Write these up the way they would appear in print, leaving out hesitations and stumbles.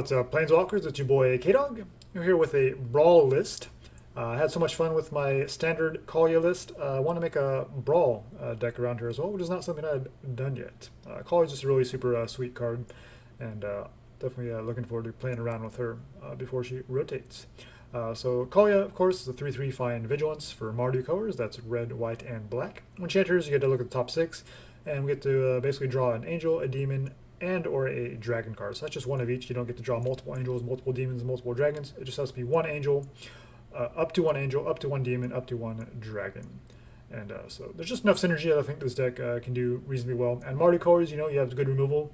What's up, Planeswalkers? It's your boy K-Dog. We're here with a Brawl list. I had so much fun with my standard Kaalia list. I want to make a Brawl deck around here as well, which is not something I've done yet. Kaalia is just a really super sweet card, and definitely looking forward to playing around with her before she rotates. So Kaalia, of course, is a 3/3 Fine Vigilance for Mardu colors. That's red, white, and black. When she enters, you get to look at the top 6, and we get to basically draw an angel, a demon, and or a dragon card. So that's just one of each. You don't get to draw multiple angels, multiple demons, multiple dragons. It just has to be one angel, up to one angel, up to one demon, up to one dragon. And so there's just enough synergy that I think this deck can do reasonably well. And Mardu colors, you have good removal.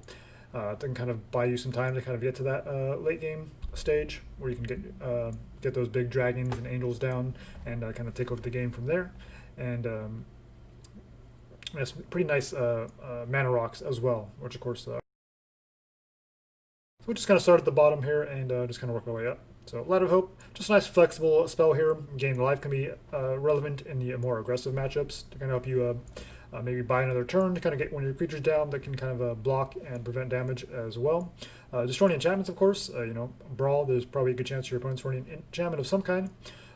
It can kind of buy you some time to kind of get to that late game stage where you can get those big dragons and angels down and kind of take over the game from there. And that's pretty nice mana rocks as well, which of course. We'll just kind of start at the bottom here and just kind of work our way up. So Light of Hope, just a nice flexible spell here. Gain life can be relevant in the more aggressive matchups to kind of help you maybe buy another turn to kind of get one of your creatures down that can kind of block and prevent damage as well. Destroying enchantments, of course. Brawl, there's probably a good chance your opponent's running an enchantment of some kind.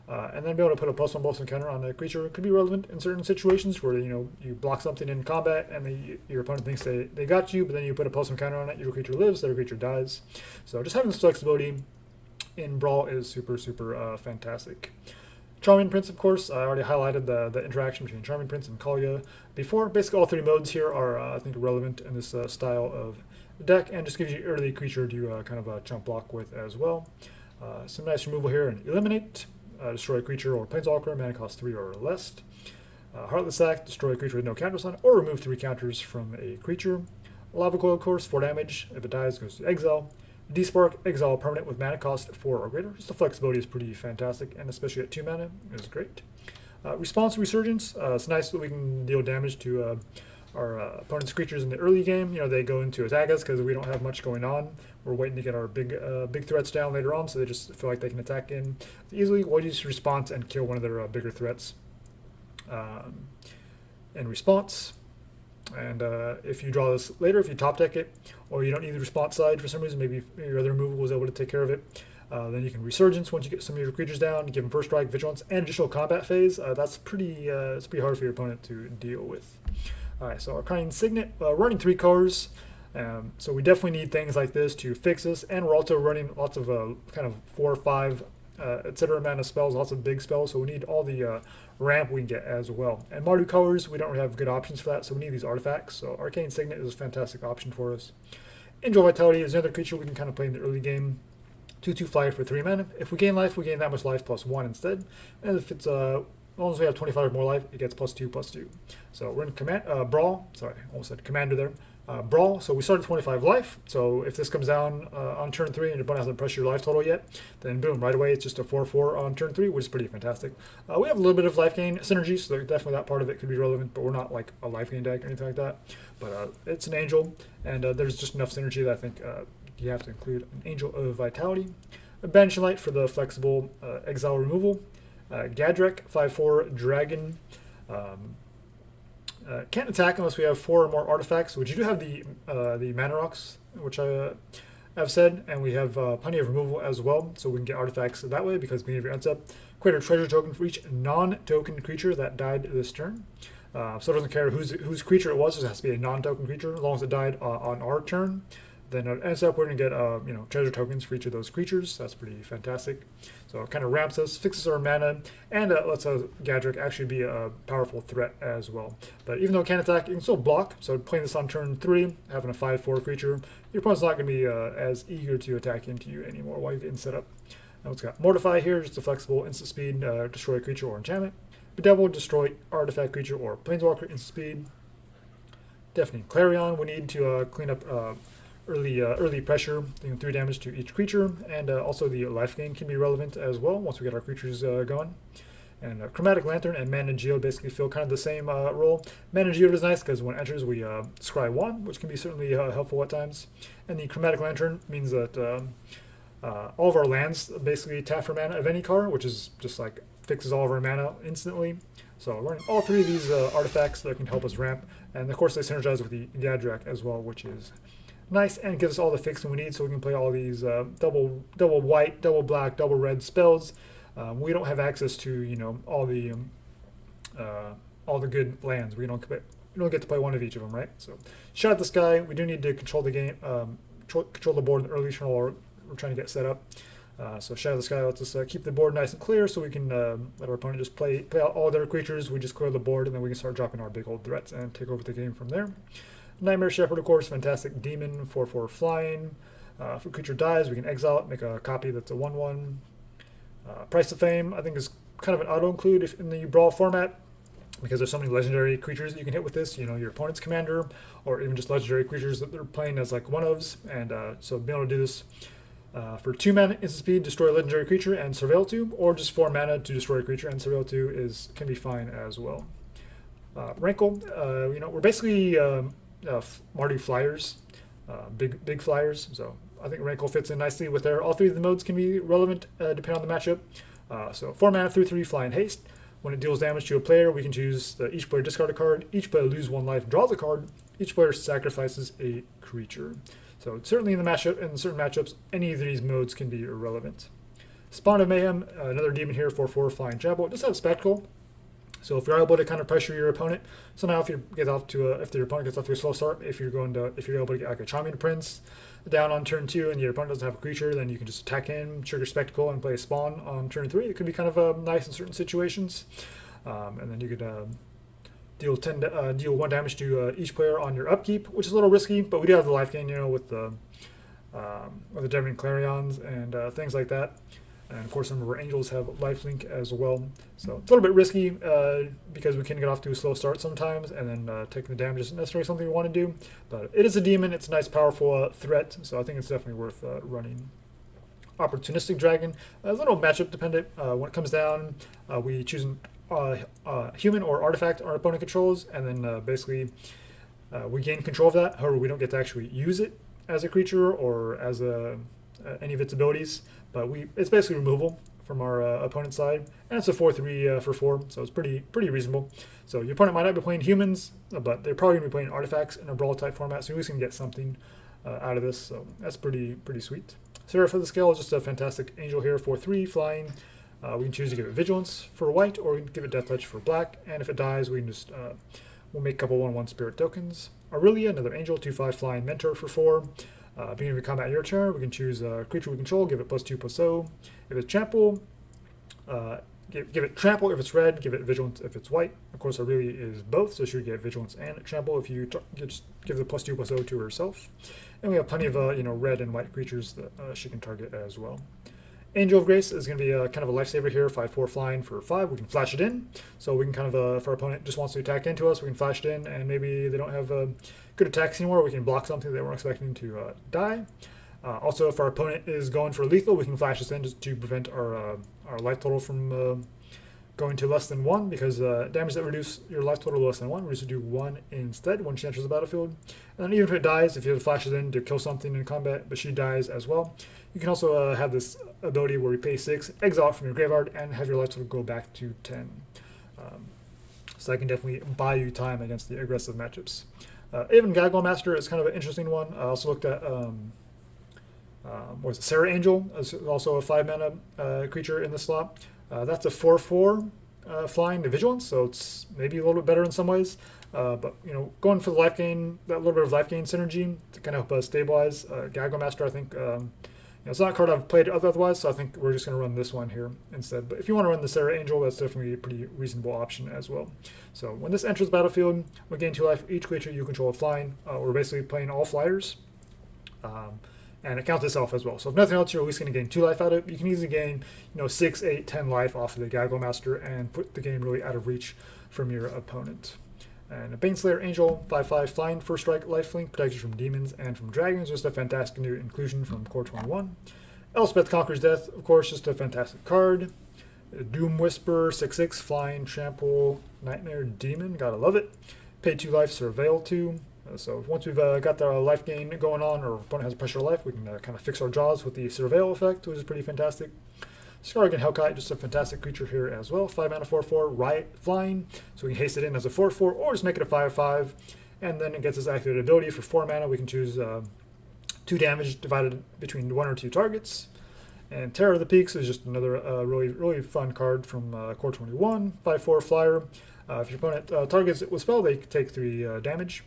And then be able to put a +1/+1 counter on a creature could be relevant in certain situations where you block something in combat and your opponent thinks they got you, but then you put a +1 counter on it, your creature lives, their creature dies. So just having this flexibility in Brawl is super fantastic. Charming Prince, of course, I already highlighted the interaction between Charming Prince and Kaalia before. Basically all 3 modes here are I think relevant in this style of deck, and just gives you early creature to kind of chump block with as well. Some nice removal here and Eliminate. Destroy a creature or planeswalker, mana cost 3 or less. Heartless Act, destroy a creature with no counters on it, or remove 3 counters from a creature. Lava Coil, of course, 4 damage. If it dies, it goes to exile. Despark, exile permanent with mana cost 4 or greater. Just the flexibility is pretty fantastic, and especially at 2 mana is great. Response Resurgence, it's nice that we can deal damage to our opponent's creatures in the early game. They go into attack us because we don't have much going on. We're waiting to get our big threats down later on, so they just feel like they can attack in easily. We'll use response and kill one of their bigger threats in response. And if you draw this later, if you top deck it, or you don't need the response side for some reason, maybe your other removal was able to take care of it, then you can Resurgence once you get some of your creatures down, give them First Strike, Vigilance, and additional combat phase. That's pretty hard for your opponent to deal with. Alright, so Arcane Signet, running 3 colors. So we definitely need things like this to fix this, and we're also running lots of kind of 4 or 5 etc. amount of spells, lots of big spells, so we need all the ramp we can get as well. And Mardu colors, we don't really have good options for that, so we need these artifacts. So Arcane Signet is a fantastic option for us. Angel Vitality is another creature we can kind of play in the early game. 2/2 flyer for 3 mana. If we gain life, we gain that much life +1 instead. And if it's as long as we have 25 or more life, it gets +2/+2. So we're in Brawl. Sorry, I almost said Commander there. Brawl. So we start at 25 life. So if this comes down on turn 3 and your opponent hasn't pressed your life total yet, then boom, right away it's just a 4/4 on turn 3, which is pretty fantastic. We have a little bit of life gain synergy, so definitely that part of it could be relevant, but we're not like a life gain deck or anything like that. But it's an angel, and there's just enough synergy that I think you have to include an Angel of Vitality. A Banishing Light for the flexible exile removal. Gadrak, 5/4 Dragon. Can't attack unless we have 4 or more artifacts, which you do have the mana rocks, which I have said, and we have plenty of removal as well, so we can get artifacts that way because beginning of your ends up. Create a treasure token for each non-token creature that died this turn. So it doesn't care whose creature it was; it has to be a non-token creature, as long as it died on our turn. Then it ends up we're going to get treasure tokens for each of those creatures. That's pretty fantastic. So it kind of ramps us, fixes our mana, and lets Gadrak actually be a powerful threat as well. But even though it can't attack, it can still block. So playing this on turn 3, having a 5/4 creature, your opponent's not going to be as eager to attack into you anymore while you're getting set up. Now it's got Mortify here, just a flexible instant speed, destroy a creature or enchantment. Bedevil, destroy artifact creature or planeswalker, instant speed. Deafening Clarion, we need to clean up early pressure, 3 damage to each creature, and also the life gain can be relevant as well once we get our creatures going. And Chromatic Lantern and Mana Geode basically feel kind of the same role. Mana Geode is nice because when it enters we scry 1, which can be certainly helpful at times. And the Chromatic Lantern means that all of our lands basically tap for mana of any color, which is just like fixes all of our mana instantly. So we're running all 3 of these artifacts that can help us ramp, and of course they synergize with the Gadrak as well, which is nice and gives us all the fixing we need, so we can play all these double white, double black, double red spells. We don't have access to, you know, all the good lands. We don't get to play one of each of them, right? So Shatter the Sky, we do need to control the game, control the board in the early turn while we're trying to get set up. So Shatter the Sky lets us keep the board nice and clear, so we can let our opponent just play out all their creatures. We just clear the board, and then we can start dropping our big old threats and take over the game from there. Nightmare Shepherd, of course, fantastic demon, 4/4 flying. If a creature dies, we can exile it, make a copy that's a 1/1. Price of Fame, I think, is kind of an auto-include in the Brawl format, because there's so many legendary creatures that you can hit with this, you know, your opponent's commander, or even just legendary creatures that they're playing as like one-ofs, and so being able to do this for 2 mana instant speed, destroy a legendary creature and surveil 2, or just 4 mana to destroy a creature and surveil 2 can be fine as well. Rankle, you know, we're basically Mardu flyers, big flyers, so I think Rankle fits in nicely with there. All 3 of the modes can be relevant depending on the matchup. So 4 mana, 3/3 flying haste. When it deals damage to a player, we can choose each player discard a card, each player lose 1 life, draws a card, each player sacrifices a creature. So certainly in certain matchups, any of these modes can be irrelevant. Spawn of Mayhem, another demon here, 4/4 flying chapel. It does have spectacle. So if you're able to kind of pressure your opponent, somehow if your opponent gets off to a slow start, if you're able to get like a Charming Prince down on turn 2 and your opponent doesn't have a creature, then you can just attack in, trigger Spectacle, and play a Spawn on turn 3. It could be kind of nice in certain situations. And then you could deal 1 damage to each player on your upkeep, which is a little risky, but we do have the life gain, you know, with the Deafening Clarions and things like that. And of course, some of our angels have lifelink as well. So it's a little bit risky because we can get off to a slow start sometimes, and then taking the damage isn't necessarily something we want to do. But it is a demon. It's a nice, powerful threat, so I think it's definitely worth running. Opportunistic Dragon, a little matchup dependent. When it comes down, we choose a human or artifact our opponent controls, and then basically we gain control of that. However, we don't get to actually use it as a creature or as any of its abilities, but it's basically removal from our opponent's side, and it's a 4/3 for 4, so it's pretty reasonable. So your opponent might not be playing humans, but they're probably going to be playing artifacts in a Brawl type format, so we can get something out of this, so that's pretty sweet. Seraph of the Scale is just a fantastic angel here, 4/3 flying. We can choose to give it Vigilance for white, or we can give it Death Touch for black, and if it dies, we can just we'll make a couple 1/1 spirit tokens. Aurelia, another angel, 2/5 flying mentor for 4. Beginning of combat your turn, we can choose a creature we control, give it +2/+0. If it's trample, give it trample if it's red, give it vigilance if it's white. Of course, Aurelia is both, so she would get vigilance and trample if you just give the +2/+0 to herself. And we have plenty of red and white creatures that she can target as well. Angel of Grace is going to be kind of a lifesaver here, 5/4 flying for 5. We can flash it in, so we can kind of, if our opponent just wants to attack into us, we can flash it in, and maybe they don't have good attacks anymore, we can block something they weren't expecting to die. Also, if our opponent is going for lethal, we can flash this in just to prevent our life total from going to less than 1, because damage that reduce your life total to less than 1 reduces to 1 instead when she enters the battlefield. And then even if it dies, if you flash it in to kill something in combat, but she dies as well, you can also have this ability where you pay 6, exile it from your graveyard, and have your life total go back to 10. So that can definitely buy you time against the aggressive matchups. Even Gargoyle Master is kind of an interesting one. I also looked at Sarah Angel, also a 5 mana creature in the slot. That's a 4/4 flying to vigilance, so it's maybe a little bit better in some ways. But you know, going for the life gain, that little bit of life gain synergy to kind of help stabilize Gargoyle Master, I think. It's not a card I've played otherwise, so I think we're just going to run this one here instead. But if you want to run the Sarah Angel, that's definitely a pretty reasonable option as well. So when this enters the battlefield, we gain 2 life for each creature you control flying. We're basically playing all flyers. And it counts itself as well. So if nothing else, you're at least going to gain 2 life out of it. You can easily gain 6, 8, 10 life off of the Gargoyle Master and put the game really out of reach from your opponent. And a Baneslayer Angel, 5/5 flying, first strike, lifelink, protects you from demons and from dragons. Just a fantastic new inclusion from Core 21. Elspeth Conquers Death, of course, just a fantastic card. Doom Whisper, 6/6 flying, trample, nightmare demon, gotta love it. Pay 2 life, surveil 2. So once we've got the life gain going on, or opponent has a pressure life, we can kind of fix our jaws with the surveil effect, which is pretty fantastic. Skarrgan Hellkite, just a fantastic creature here as well. 5 mana 4/4, riot flying, so we can haste it in as a 4/4, or just make it a 5/5, and then it gets its activated ability for 4 mana. We can choose 2 damage divided between 1 or 2 targets. And Terror of the Peaks is just another really fun card from Core 21, 5/4 flyer. If your opponent targets it with spell, they take 3 damage,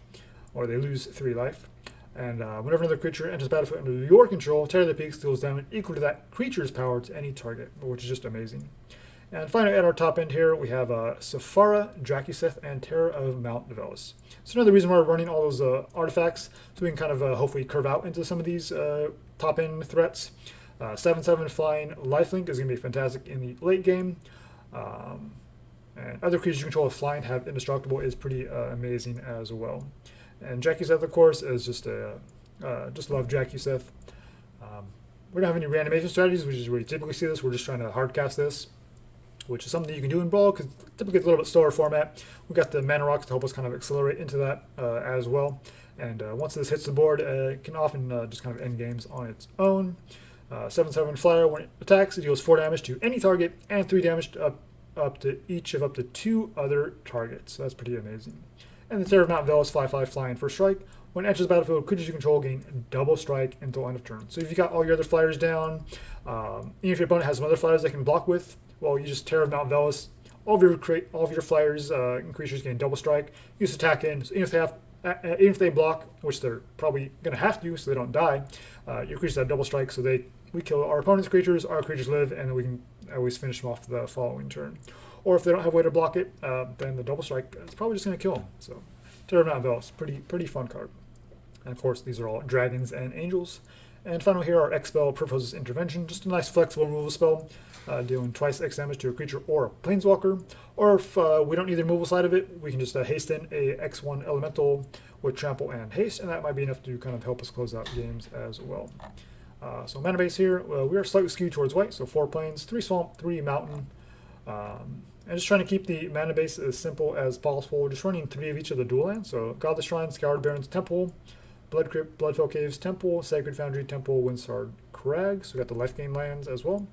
or they lose 3 life. And whenever another creature enters battlefield under your control, Terror of the Peaks deals damage equal to that creature's power to any target, which is just amazing. And finally, at our top end here, we have Sephara, Drakuseth, and Terror of Mount Velus. So another reason why we're running all those artifacts, so we can kind of hopefully curve out into some of these top end threats. 7/7 flying lifelink is going to be fantastic in the late game. And other creatures you control with flying have indestructible is pretty amazing as well. And Drakuseth, of course, is just just love Drakuseth. We don't have any reanimation strategies, which is where you typically see this. We're just trying to hardcast this, which is something that you can do in Brawl, because typically it's a little bit slower format. We've got the mana rocks to help us kind of accelerate into that as well. And once this hits the board, it can often just kind of end games on its own. 7/7 flyer, when it attacks, it deals 4 damage to any target and 3 damage to up to each of up to 2 other targets. So that's pretty amazing. And the Terror of Mount Velus, 5/5 flying first strike. When it enters the battlefield, creatures you control gain double strike until end of turn. So if you got all your other flyers down, even if your opponent has some other flyers they can block with, well, you just Terror of Mount Velus. All of your flyers and creatures gain double strike. You just attack in. So even if they block, which they're probably going to have to, so they don't die, your creatures have double strike, so we kill our opponent's creatures, our creatures live, and then we can always finish them off the following turn. Or if they don't have a way to block it, then the double strike is probably just going to kill them. So Terror of Mount Velus, pretty fun card. And of course, these are all dragons and angels. And finally here, our X spell, Proposes Intervention, just a nice flexible removal spell, dealing twice X damage to a creature or a planeswalker. Or if we don't need the removal side of it, we can just hasten a X1 elemental with trample and haste, and that might be enough to kind of help us close out games as well. So mana base here, we are slightly skewed towards white, so 4 plains, 3 swamp, 3 mountain. And just trying to keep the mana base as simple as possible, just running 3 of each of the dual lands. So Godless Shrine, Scoured Barrens, Temple, Blood Crypt, Bloodfell Caves, Temple, Sacred Foundry, Temple, Windsard, Crag. So we got the life gain lands as well.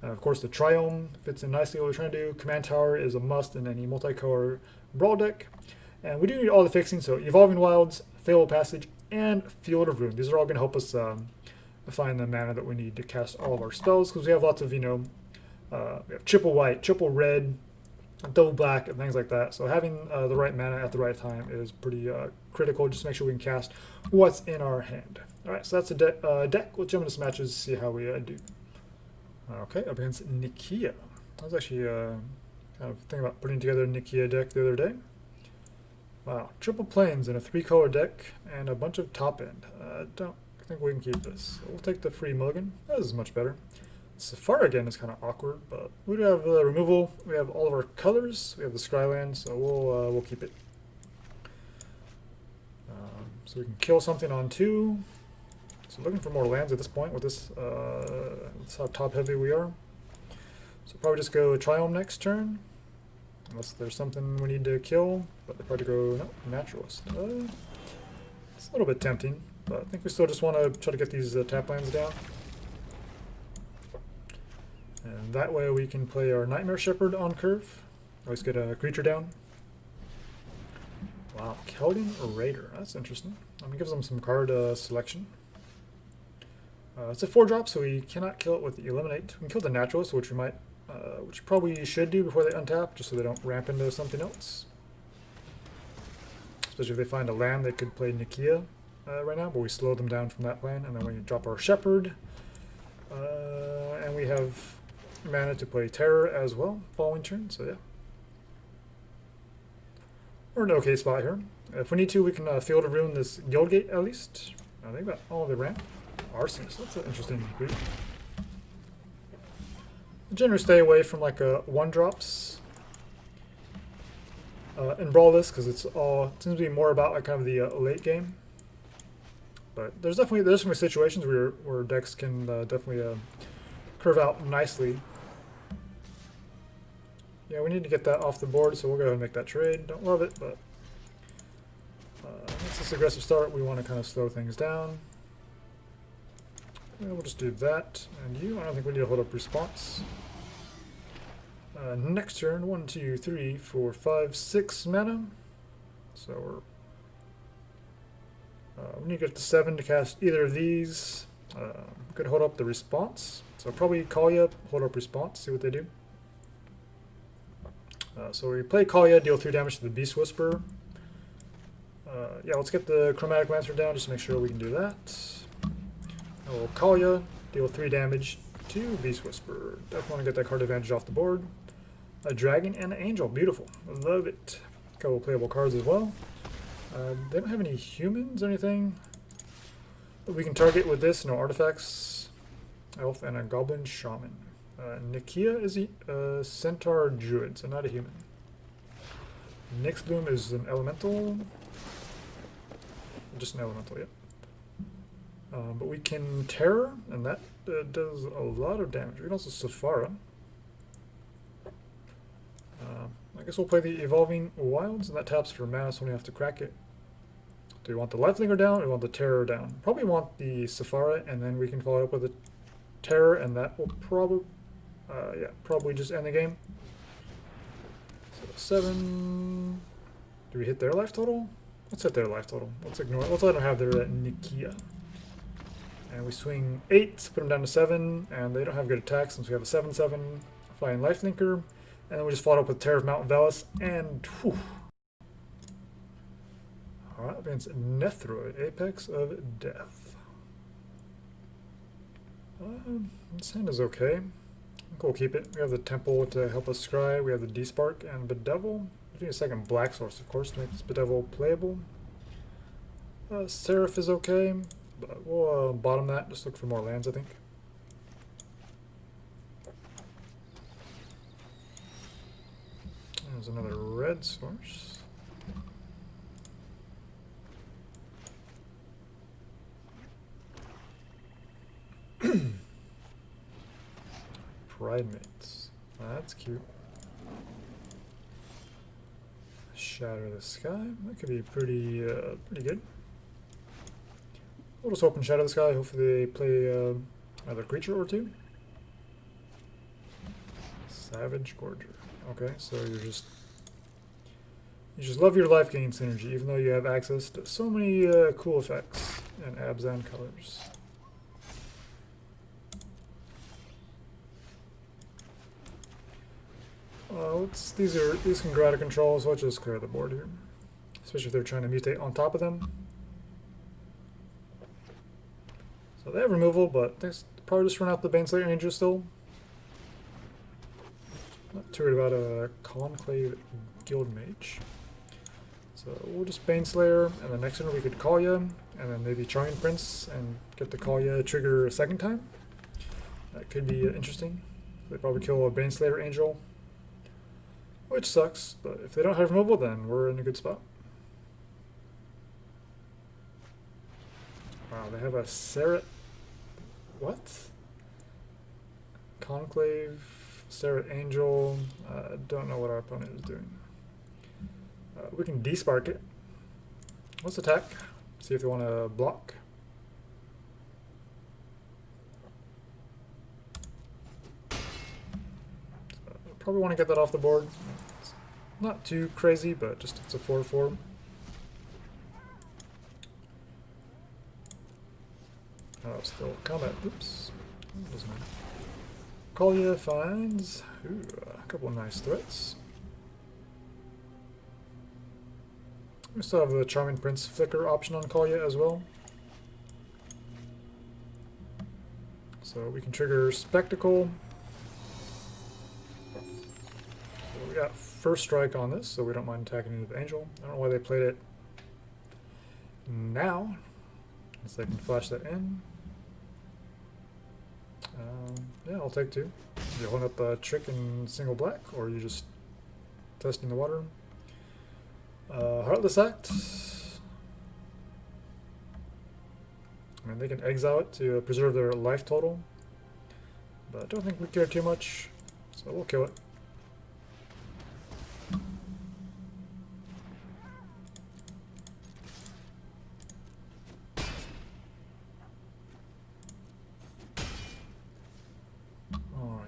Of course, the Triome fits in nicely what we're trying to do. Command Tower is a must in any multicolor Brawl deck. And we do need all the fixing, so Evolving Wilds, Fatal Passage, and Field of Ruin. These are all going to help us find the mana that we need to cast all of our spells, because we have lots of, we have triple white, triple red, double black, and things like that. So having the right mana at the right time is pretty critical. Just make sure we can cast what's in our hand. All right, so that's a deck. We'll jump into some matches, see how we do. Okay, up against Nikia. I was actually kind of thinking about putting together a Nikia deck the other day. Wow, triple plains in a 3-color deck and a bunch of top end. Don't think we can keep this. So we'll take the free mulligan. That is much better. Sephara again is kind of awkward, but we do have removal. We have all of our colors. We have the Skyland, so we'll keep it. So we can kill something on 2. So looking for more lands at this point with this. That's how top heavy we are. So probably just go Triome next turn, unless there's something we need to kill. But they probably go Naturalist. It's a little bit tempting, but I think we still just want to try to get these tap lands down. And that way we can play our Nightmare Shepherd on curve. Always get a creature down. Wow, Keldon Raider. That's interesting. I'm going to give them some card selection. It's a 4-drop, so we cannot kill it with the Eliminate. We can kill the Naturalist, which we probably should do before they untap, just so they don't ramp into something else. Especially if they find a land, they could play Nikia right now, but we slow them down from that land, and then we drop our Shepherd. And we have mana to play Terror as well, following turn, so yeah. We're in an okay spot here. If we need to, we can Field of Ruin this Guildgate at least. I think about the ramp. Arsonist, that's an interesting group. Generally stay away from like 1-drops in Brawl this, because it seems to be more about like kind of the late game. But there's some situations where decks can definitely curve out nicely. Yeah, we need to get that off the board, so we'll go ahead and make that trade. Don't love it, but it's this aggressive start. We want to kind of slow things down. Yeah, we'll just do that. And I don't think we need to hold up response. Next turn, 1, 2, 3, 4, 5, 6 mana. So We need to get to 7 to cast either of these. We could hold up the response. So probably Kaalia, hold up response, see what they do. So we play Kaalia, deal 3 damage to the Beast Whisperer. Yeah, let's get the Chromatic Lantern down just to make sure we can do that. We'll Kaalia, deal 3 damage to Beast Whisperer. Definitely want to get that card advantage off the board. A Dragon and an Angel, beautiful. Love it. A couple playable cards as well. They don't have any humans or anything. But we can target with this, no artifacts. Elf and a Goblin Shaman. Nikia is a Centaur Druid, so not a human. Nyx Bloom is an Elemental. Just an Elemental, yep. But we can Terror, and that does a lot of damage. We can also Sephara. I guess we'll play the Evolving Wilds, and that taps for mana, so we have to crack it. Do we want the Lifelinker down, or do we want the Terror down? Probably want the Sephara, and then we can follow up with a Terror, and that will probably, yeah, probably just end the game. So 7. Do we hit their life total? Let's hit their life total. Let's ignore it. Let's let them have their Nikia. And we swing 8, put them down to 7, and they don't have good attacks since we have a 7/7 flying Lifelinker. And then we just followed up with Terror of Mount Velus, and whew. Alright, against Nethroi, Apex of Death. This hand is okay. I think we'll keep it. We have the Temple to help us scry. We have the Despark and Bedevil. We need a second black source, of course, to make this Bedevil playable. Seraph is okay, but we'll bottom that. Just look for more lands, I think. There's another red source. Pridemates. That's cute. Shatter the Sky. That could be pretty good. We'll just open Shatter the Sky. Hopefully they play another creature or two. Savage Gorger. Okay, so you just love your life gain synergy, even though you have access to so many cool effects and Abzan colors. These can go out of control, so let's just clear the board here. Especially if they're trying to mutate on top of them. So they have removal, but they probably just run out the Baneslayer Angel still. Not too worried about a Conclave Guild Mage. So we'll just Baneslayer, and the next one we could Kaalia, and then maybe Charming Prince, and get the Kaalia trigger a second time. That could be interesting. They probably kill a Baneslayer Angel, which sucks, but if they don't have removal, then we're in a good spot. Wow, they have a Seraph. What? Conclave, Seraph Angel. Don't know what our opponent is doing. We can Despark it. Let's attack. See if they want to block. Probably want to get that off the board. It's not too crazy, but just it's a 4/4. Oh, still combat. Oops. Doesn't matter. Kaalia finds a couple of nice threats. We still have the Charming Prince Flicker option on Kaalia as well. So we can trigger Spectacle. So we got first strike on this, so we don't mind attacking into the Angel. I don't know why they played it now. Unless they can flash that in. Yeah, I'll take 2. You hold up a trick in single black, or you just testing the water. Heartless Act. I mean, they can exile it to preserve their life total, but I don't think we care too much, so we'll kill it.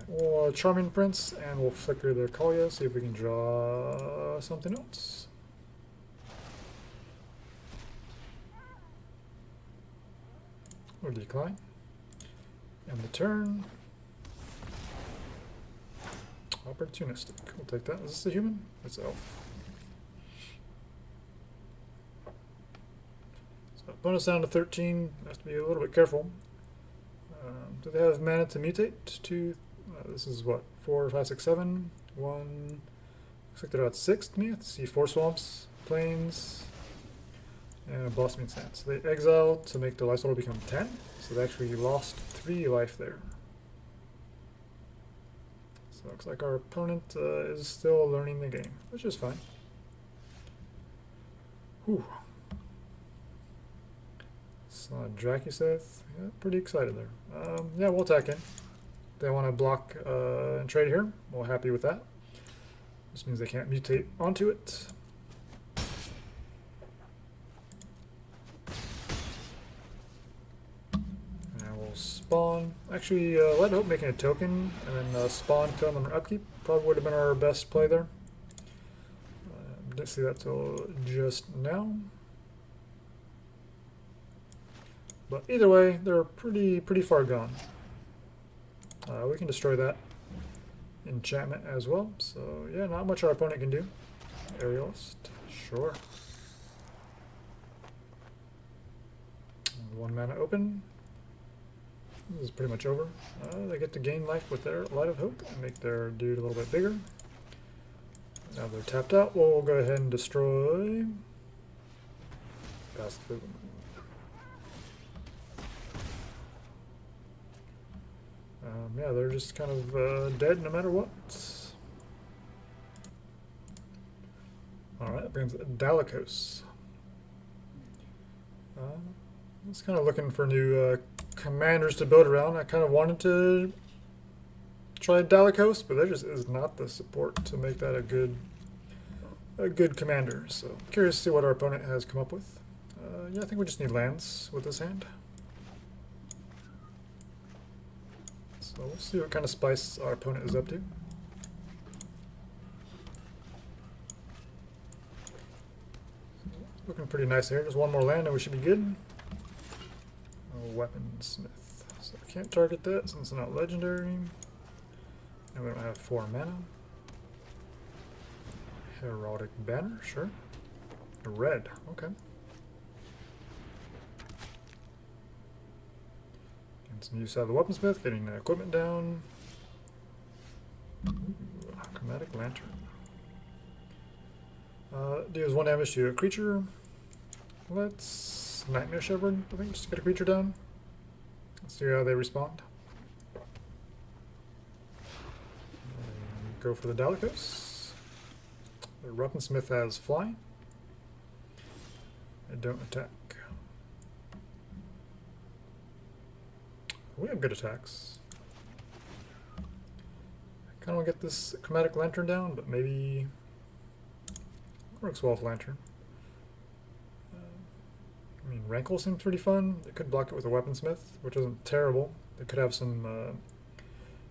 We'll Charming Prince, and we'll flicker the Kaalia, see if we can draw something else. Or decline. And the turn. Opportunistic. We'll take that. Is this a human? It's elf. So bonus down to 13. Have to be a little bit careful. Do they have mana to mutate? This is what? 4, 5, 6, 7. 1. Looks like they're at 6 to me. I see 4 swamps, plains, and a blossoming sand. So they exile to make the life total become 10. So they actually lost 3 life there. So it looks like our opponent is still learning the game, which is fine. Whew. So Drakuseth, yeah, pretty excited there. Yeah, we'll attack in. They want to block and trade here. We're happy with that. This means they can't mutate onto it. And we'll spawn. Actually, let hope making a token and then spawn kill them on upkeep. Probably would have been our best play there. Didn't see that till just now. But either way, they're pretty far gone. We can destroy that enchantment as well. So yeah, not much our opponent can do. Aerialist, sure. 1 mana open. This is pretty much over. They get to gain life with their Light of Hope and make their dude a little bit bigger. Now they're tapped out. We'll go ahead and destroy. Pass the food. Yeah, they're just kind of dead no matter what. Alright, that brings Dalekos. I was kind of looking for new commanders to build around. I kind of wanted to try Dalekos, but there just is not the support to make that a good commander. So curious to see what our opponent has come up with. Yeah, I think we just need lands with this hand. So we'll see what kind of spice our opponent is up to. Looking pretty nice here. Just 1 more land and we should be good. A weaponsmith. So I can't target that since it's not legendary. And we don't have 4 mana. Heraldic Banner, sure. A red, okay. Some use out of the weaponsmith, getting the equipment down. Ooh, Chromatic Lantern. Deals 1 damage to a creature. Let's Nightmare Shepherd, I think, just to get a creature down. Let's see how they respond. And go for the Dalekos. The weaponsmith has flying. They don't attack. We have good attacks. I kind of want to get this Chromatic Lantern down, but maybe works well with Lantern. I mean, Rankle seems pretty fun. They could block it with a Weaponsmith, which isn't terrible. They could have some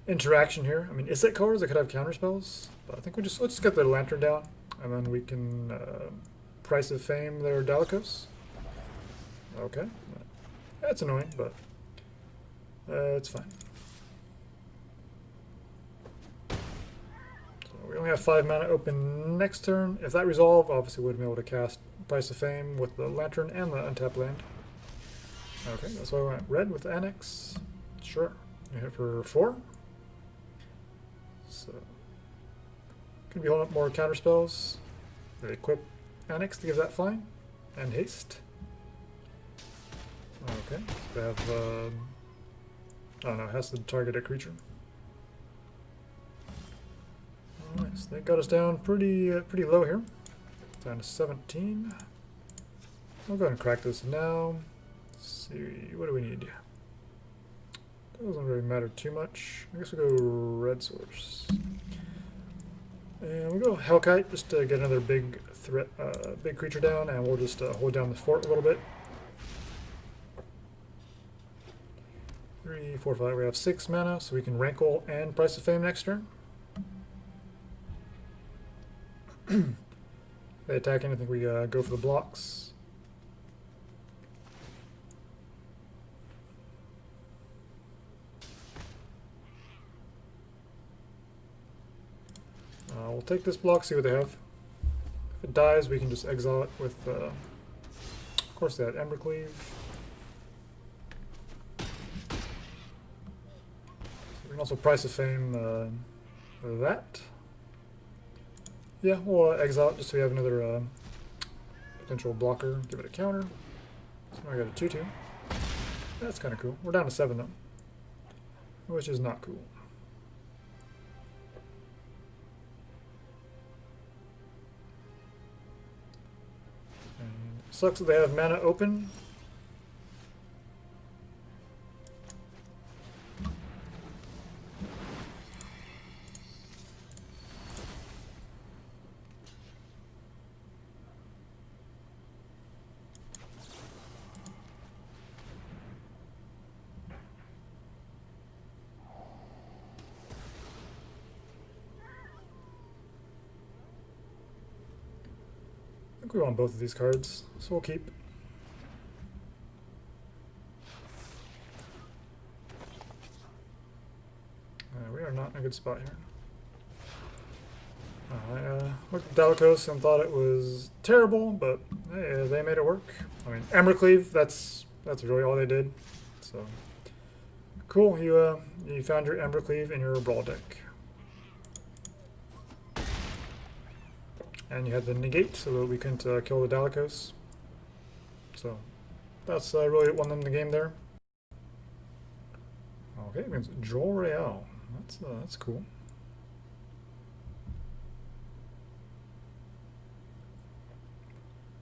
interaction here. I mean, Isset colors, they could have counter spells, but I think let's just get the Lantern down, and then we can Price of Fame their Dalekos. Okay, that's annoying, but it's fine. So we only have 5 mana open next turn. If that resolved, obviously we would have been able to cast Price of Fame with the Lantern and the untapped land. Okay, that's why I went red with the Annex. Sure. We hit for 4. So could be holding up more counter spells. They equip Annex to give that flying and haste. Okay, so they have oh no, it has to target a creature. Alright, so they got us down pretty low here. Down to 17. We'll go ahead and crack this now. Let's see, what do we need? Doesn't really matter too much. I guess we'll go red source. And we'll go Hellkite just to get another big threat, big creature down, and we'll just hold down the fort a little bit. 3, 4, 5. We have 6 mana, so we can Rankle and Price of Fame next turn. If they attack anything, we go for the blocks. we'll take this block, see what they have. If it dies, we can just exile it with, of course, that Embercleave. We can also Price of Fame that. Yeah, we'll exile it just so we have another potential blocker. Give it a counter. So now I got a 2-2. That's kind of cool. We're down to 7 though, which is not cool. And sucks that they have mana open. I think we want both of these cards, so we'll keep. We are not in a good spot here. I looked at Dalekos and thought it was terrible, but hey, they made it work. I mean, Embercleave, that's really all they did. So cool, you found your Embercleave in your Brawl deck. And you had the negate so that we couldn't kill the Dalekos. So that's really what won them the game there. Okay, against Joel Royale. That's cool.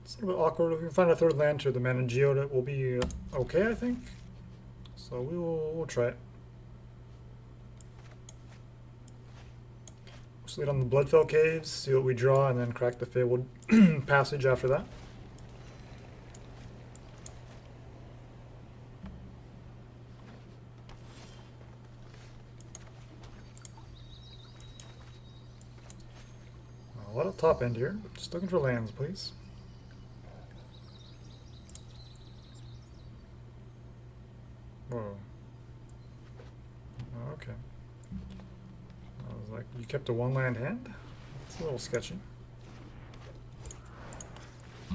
It's a little bit awkward. If we can find a third land to the Mana Geode, it will be okay, I think. So we'll try it. Sleep on the Bloodfell Caves, see what we draw, and then crack the Fabled Passage after that. A lot of top end here. Just looking for lands, please. Whoa. Okay. I was like, you kept a one land hand? It's a little sketchy.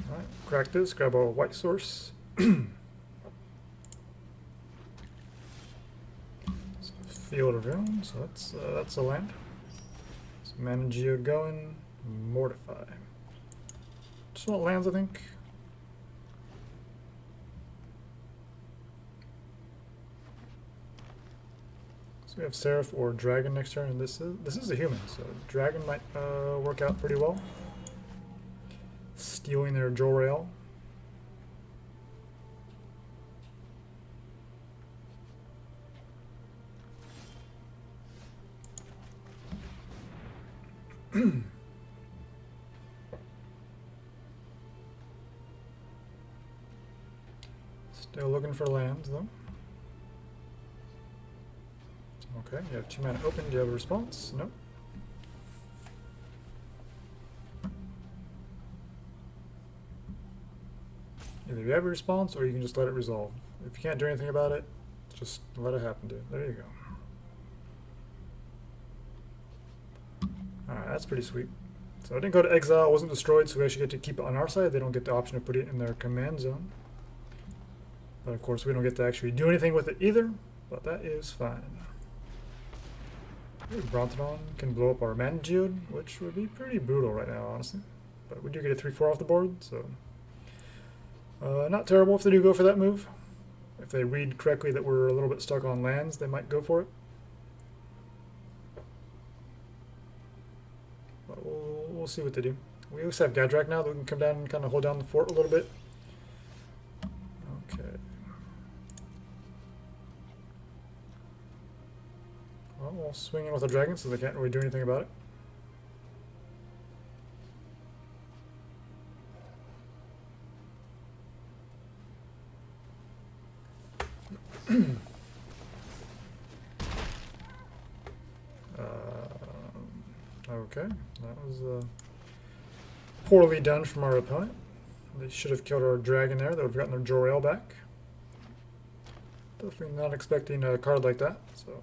Alright, crack this, grab a white source. Field of Ruin, so that's a land. So Mana Geode going, Mortify. Just want lands, I think. So we have Seraph or Dragon next turn, and this is a human, so Dragon might work out pretty well. Stealing their Jor-El. Still looking for lands, though. Okay, you have 2 mana open. Do you have a response? Nope. Either you have a response or you can just let it resolve. If you can't do anything about it, just let it happen, dude. There you go. Alright, that's pretty sweet. So I didn't go to exile, it wasn't destroyed, so we actually get to keep it on our side. They don't get the option to put it in their command zone. But of course we don't get to actually do anything with it either, but that is fine. Brontodon can blow up our Mana Geode, which would be pretty brutal right now, honestly. But we do get a 3/4 off the board, so not terrible if they do go for that move. If they read correctly that we're a little bit stuck on lands, they might go for it. But we'll see what they do. We also have Gadrak now that we can come down and kind of hold down the fort a little bit. Okay. Well, we'll swing in with a dragon so they can't really do anything about it. Okay, that was poorly done from our opponent. They should have killed our dragon there. They would have gotten their Jor-El back. Definitely not expecting a card like that. So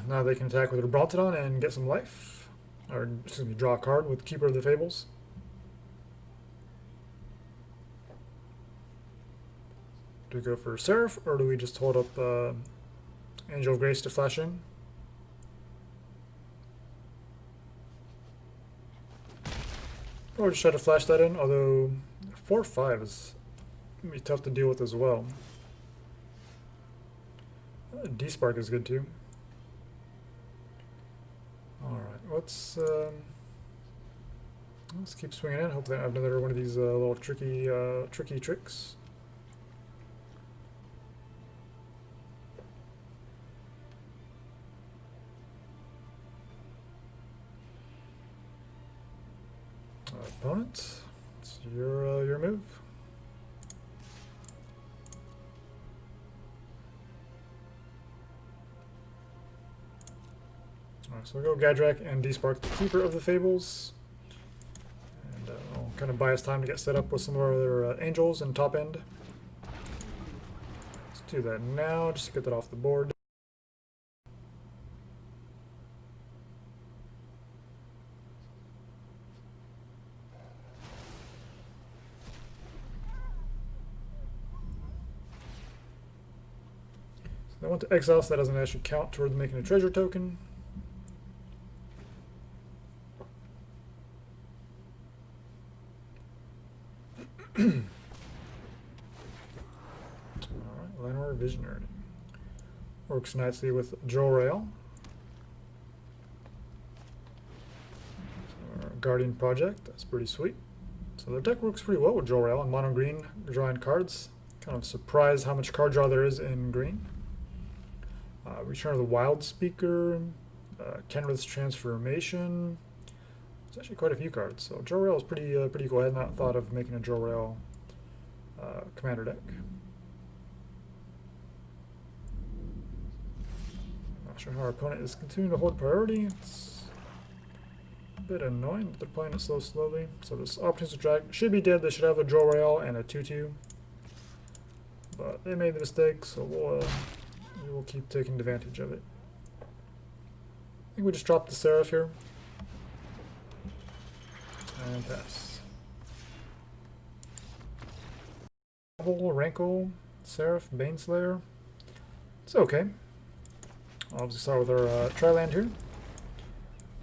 Now they can attack with their Brontodon and get some life. Or, excuse me, draw a card with Keeper of the Fables. Do we go for Seraph, or do we just hold up Angel of Grace to flash in? Or just try to flash that in, although 4/5 is going to be tough to deal with as well. Despark is good too. Alright, let's keep swinging in. Hopefully I have another one of these little tricky tricks. Opponent, it's your move. Alright, so we'll go Gadrak and Despark, the Keeper of the Fables. And I'll kind of buy us time to get set up with some of our other angels and top end. Let's do that now, just to get that off the board. I want to exile, so that doesn't actually count towards making a treasure token. Alright, Llanowar Visionary. Works nicely with Jor-El. So our Guardian Project, that's pretty sweet. So the deck works pretty well with Jor-El and mono green, drawing cards. Kind of surprised how much card draw there is in green. Return of the Wild Speaker, Kenrith's Transformation. There's actually quite a few cards, so Jor-El is pretty cool. I had not thought of making a Jor-El commander deck. Not sure how our opponent is continuing to hold priority. It's a bit annoying that they're playing it so slowly. So this Opportunistic Dragon should be dead. They should have a Jor-El and a 2/2. But they made the mistake, so we'll keep taking advantage of it. I think we just dropped the Seraph here. And pass. Rankle, Seraph, Baneslayer. It's okay. I'll obviously start with our Tri-land here.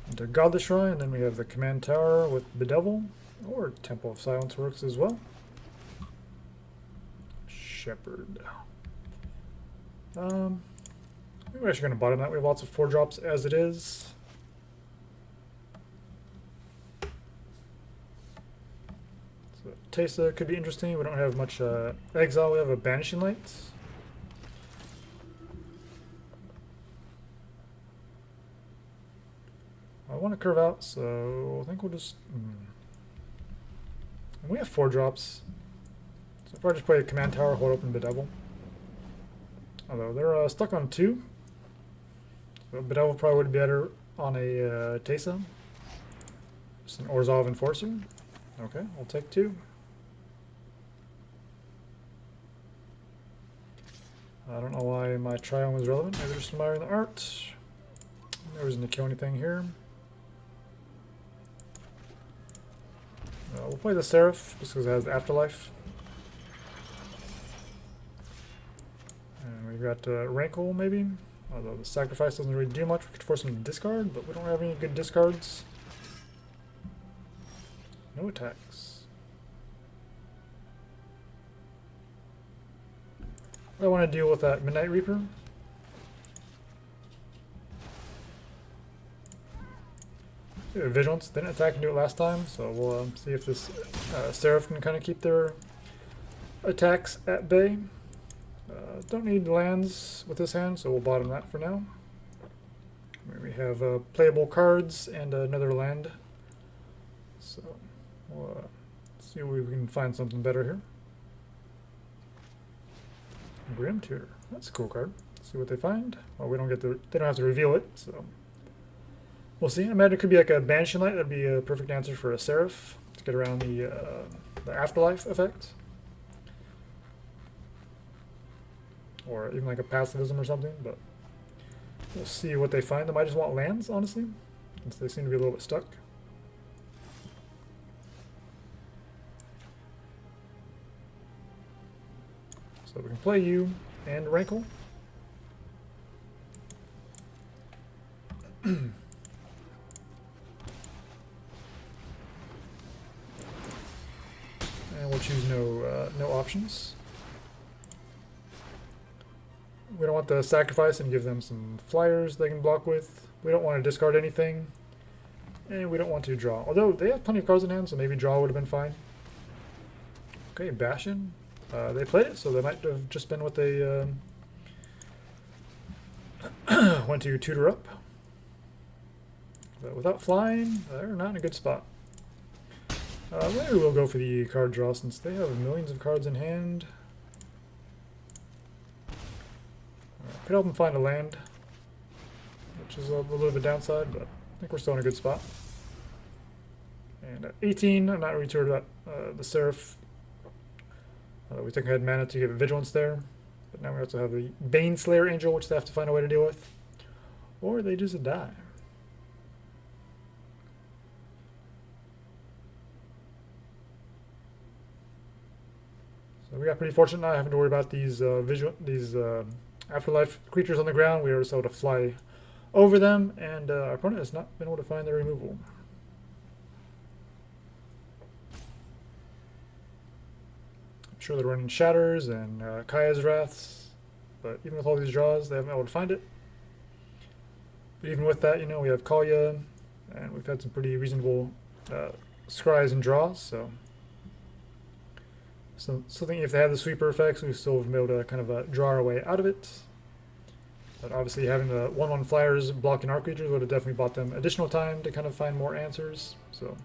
Into Godless Shrine, and then we have the Command Tower with Bedevil, or Temple of Silence works as well. Shepherd. We're actually going to bottom that. We have lots of 4-drops as it is. So Teysa could be interesting. We don't have much exile. We have a Banishing Light. I want to curve out, so I think we'll just... And we have 4-drops. So if I just play a Command Tower, hold open Bedevil. Although they're stuck on 2. So Bedevil probably would be better on a Teysa. Just an Orzhov Enforcer. Okay, we'll take 2. I don't know why my Triumph was relevant. Maybe just admiring the art. No reason to kill anything here. We'll play the Seraph just because it has the Afterlife. And we've got Rankle maybe. Although the sacrifice doesn't really do much. We could force him to discard, but we don't have any good discards. No attacks. I want to deal with that Midnight Reaper. Vigilance didn't attack and do it last time, so we'll see if this Seraph can kind of keep their attacks at bay. Don't need lands with this hand, so we'll bottom that for now. We have playable cards and another land, so we'll see if we can find something better here. Grim Tutor, that's a cool card. Let's see what they find. Well, we don't get to, they don't have to reveal it, so we'll see. I imagine it could be like a Banishing Light. That'd be a perfect answer for a Seraph to get around the Afterlife effect. Or even like a Passivism or something, but We'll see what they find. They might just want lands, honestly, since they seem to be a little bit stuck. So we can play you and Rankle. And we'll choose no options. We don't want to sacrifice and give them some flyers they can block with. We don't want to discard anything. And we don't want to draw. Although they have plenty of cards in hand, so maybe draw would have been fine. Okay, Bastion. They played it, so they might have just been what they went to tutor up. But without flying, they're not in a good spot. Maybe we'll go for the card draw since they have millions of cards in hand. Could help them find a land, which is a little bit of a downside, but I think we're still in a good spot. And at 18, I'm not really sure about the Seraph. We took ahead mana to give it vigilance there, but now we also have the Baneslayer Angel, which they have to find a way to deal with, or they just die. So we got pretty fortunate not having to worry about these afterlife creatures on the ground. We were able to fly over them, and our opponent has not been able to find their removal. I'm sure they're running Shatters and Kaya's Wraths, but even with all these draws, they haven't been able to find it. But even with that, you know, we have Kaalia, and we've had some pretty reasonable scries and draws, so something if they had the sweeper effects, we still have been able to kind of draw our way out of it. But obviously having the 1/1 flyers blocking our creatures would have definitely bought them additional time to kind of find more answers. So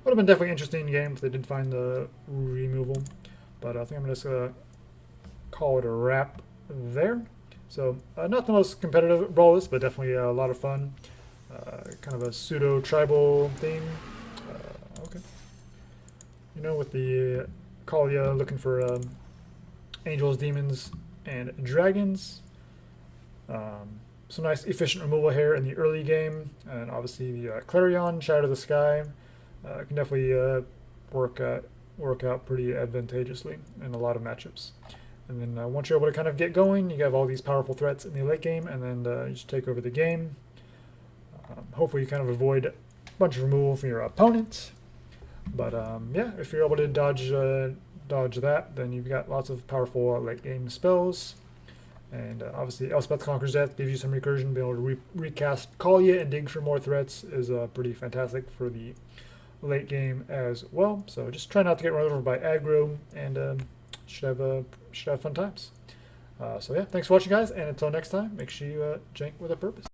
would have been definitely an interesting game if they did find the removal. But I think I'm just going to call it a wrap there. So not the most competitive Brawl list, but definitely a lot of fun. Kind of a pseudo-tribal theme. Okay. You know, with the Kaalia looking for angels, demons, and dragons. Some nice efficient removal here in the early game, and obviously the Clarion, Shatter the Sky, can definitely work out pretty advantageously in a lot of matchups. And then once you're able to kind of get going, you have all these powerful threats in the late game, and then you just take over the game. Hopefully you kind of avoid a bunch of removal from your opponent. But yeah, if you're able to dodge that, then you've got lots of powerful late game spells. And obviously Elspeth Conquers Death gives you some recursion. Being able to recast Kaalia and dig for more threats is pretty fantastic for the late game as well. So just try not to get run over by aggro, and should have fun times. So yeah, thanks for watching, guys, and until next time, make sure you jank with a purpose.